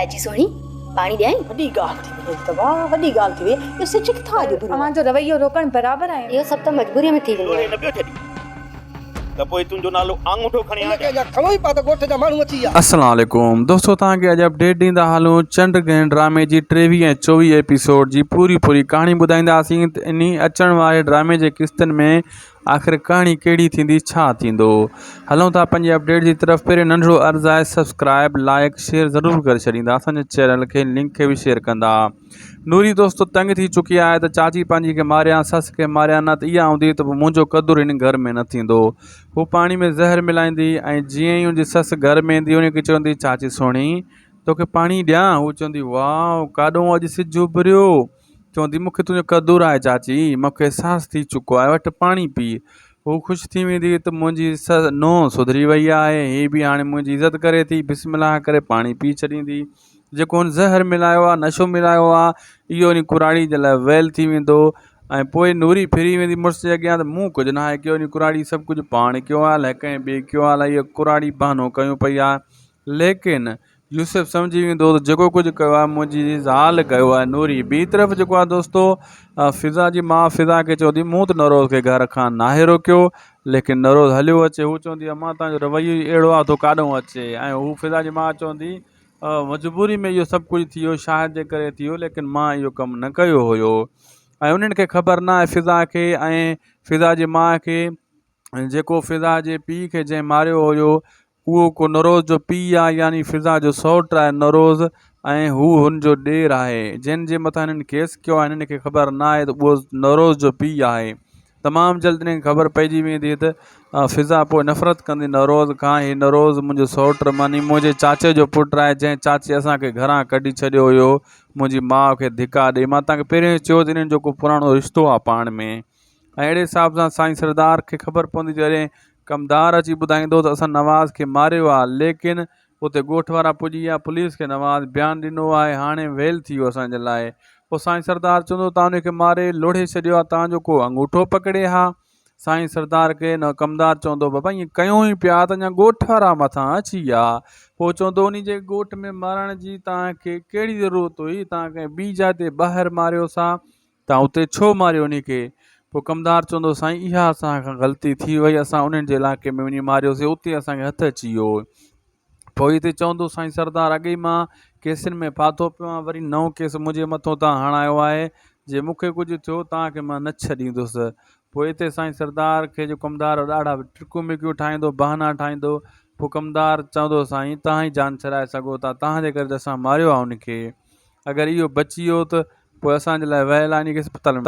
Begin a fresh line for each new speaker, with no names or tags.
चाची सोनी पानी ॾियां
वॾी ॻाल्हि थी वई तबा वॾी ॻाल्हि थी वई इहो सच किथां जो
अवां जो रवैयो रोकण बराबर आहे
इहो सभु त मजबूरीअ में थी वेंदो आहे
न पियो छॾी त पोइ तुंहिंजो नालो आंगूठो खणी आ
खणो ई पा त ॻोठ जा माण्हू अची विया।
अस्सलाम वालेकुम दोस्तों, तव्हांखे अॼु अपडेट ॾींदा हलूं चंड ग्रहण ड्रामे जी 23 ऐं 24 एपिसोड जी पूरी कहाणी ॿुधाईंदासीं त इन अचण वारे ड्रामे जे किस्तनि में आख़िर कहाणी कहिड़ी थींदी, छा थींदो। हलूं था पंहिंजी अपडेट जी तरफ़। पहिरियों नंढिड़ो अर्ज़ु आहे, सब्सक्राइब लाइक शेयर ज़रूरु करे छॾींदा, असांजे चैनल खे लिंक खे बि शेयर कंदा। नूरी दोस्तों तंग थी चुकी आहे त चाची पंहिंजी खे मारिया, सस खे मारिया, न त इहा हूंदी त पोइ मुंहिंजो क़दुरु हिन घर में न थींदो। हू पाणी में ज़हर मिलाईंदी ऐं जीअं ई हुनजी ससु घर में ईंदी उनखे चवंदी, चाची सुहिणी तोखे पाणी ॾियां? हू चवंदी, वाह काॾों अॼु सिजु उभरियो। चवंदी, मूंखे तुंहिंजो क़दुरु आहे चाची, मूंखे अहसासु थी चुको आहे, वटि पाणी पी। हू ख़ुशि थी वेंदी त मुंहिंजी नूंहुं सुधरी वई आहे, हीअ बि हाणे मुंहिंजी इज़त करे थी, बिस्मिल्लाह करे पाणी पी छॾींदी। जेको हुन ज़हर मिलायो आहे, नशो मिलायो आहे, इहो वरी कुराड़ी जे लाइ वैल थी वेंदो। ऐं पोइ नूरी फिरी वेंदी मुड़ुस जे अॻियां त मूं कुझु न आहे कयो, वरी कुराड़ी सभु कुझु पाण कयो आहे, अलाए कंहिं ॿिए कयो आहे, अलाए इहो कुराड़ी बहानो कयूं पई आहे। लेकिन यूसुफ सम्झी वेंदो त जेको कुझु कयो आहे मुंहिंजी ज़ाल कयो आहे नूरी। ॿी तरफ़ जेको आहे दोस्तो, फिज़ा जी माउ फिज़ा खे चवंदी, मूं त नरोज़ खे घर खां नाहे रोकियो, लेकिन नरोज़ हलियो अचे। हू चवंदी, अम्मा तव्हांजो रवैयो ई अहिड़ो आहे, तो काॾों अचे। ऐं हू फिज़ा जी माउ चवंदी, मजबूरी में इहो सभु कुझु थियो, शायदि जे करे थियो, लेकिन मां इहो कमु न कयो हुयो। ऐं उन्हनि खे ख़बर न आहे फिज़ा खे ऐं फिज़ा जी माउ खे, जेको फिज़ा जे पीउ खे जंहिं मारियो हुयो उहो को नरोज़ जो पीउ आहे, यानी फिज़ा जो सौटु आहे नरोज़, ऐं हू हुनजो ॾेर आहे। जंहिंजे मथां हिननि केस कयो आहे हिननि खे ख़बर न आहे त उहो नरोज़ जो पीउ आहे। तमामु जल्द हिनखे ख़बर पइजी वेंदी त फिज़ा पोइ नफ़रत कंदी नरोज़ खां। हीउ नरोज़ मुंहिंजो सौटु मानी मुंहिंजे चाचे जो पुटु आहे, जंहिं चाची असांखे घरां कढी छॾियो हुयो, मुंहिंजी माउ खे धिका ॾे। मां तव्हांखे पहिरियों चयो त इन्हनि जो को पुराणो रिश्तो आहे पाण में। ऐं अहिड़े हिसाब सां साईं सरदार खे ख़बर पवंदी त अड़े कमदार अची ॿुधाईंदो त असां नवाज़ खे मारियो आहे, लेकिन उते ॻोठ वारा पुॼी विया, पुलिस खे नवाज़ बयानु ॾिनो आहे, हाणे वेल थी वियो असांजे लाइ। पोइ साईं सरदार चवंदो, तव्हां हुनखे मारे लोढ़े छॾियो आहे, तव्हांजो को अंगूठो पकिड़े हा? साईं सरदार खे न कमदार चवंदो, बाबा ईअं कयूं ई पिया त अञा ॻोठ वारा मथां अची विया। पोइ चवंदो, उन जे ॻोठ में मारण जी तव्हांखे कहिड़ी ज़रूरत हुई, तव्हां कंहिं ॿी जाइ ते ॿाहिरि मारियोसीं, तव्हां उते छो मारियो उनखे? पोइ कमदार चवंदो, साईं इहा असांखां ग़लती थी वई, असां उन्हनि जे इलाइक़े में वञी मारियोसीं, उते असांखे हथु अची वियो। पोइ हिते चवंदो साईं सरदार, अॻे ई मां केसनि में फाथो पियो आहियां, वरी नओं केस मुंहिंजे मथां तव्हां हणायो आहे, जे मूंखे कुझु थियो तव्हांखे मां न छॾींदुसि। पोइ हिते साईं सरदार खे जो कमदार ॾाढा ट्रिकूं मिकियूं ठाहींदो, बहाना ठाहींदो। पोइ कमदार चवंदो, साईं तव्हां ई जान छॾाए सघो था, तव्हांजे करे त असां मारियो आहे उनखे, अगरि इहो बची वियो त पोइ असांजे लाइ वयल आहे, इनखे अस्पताल में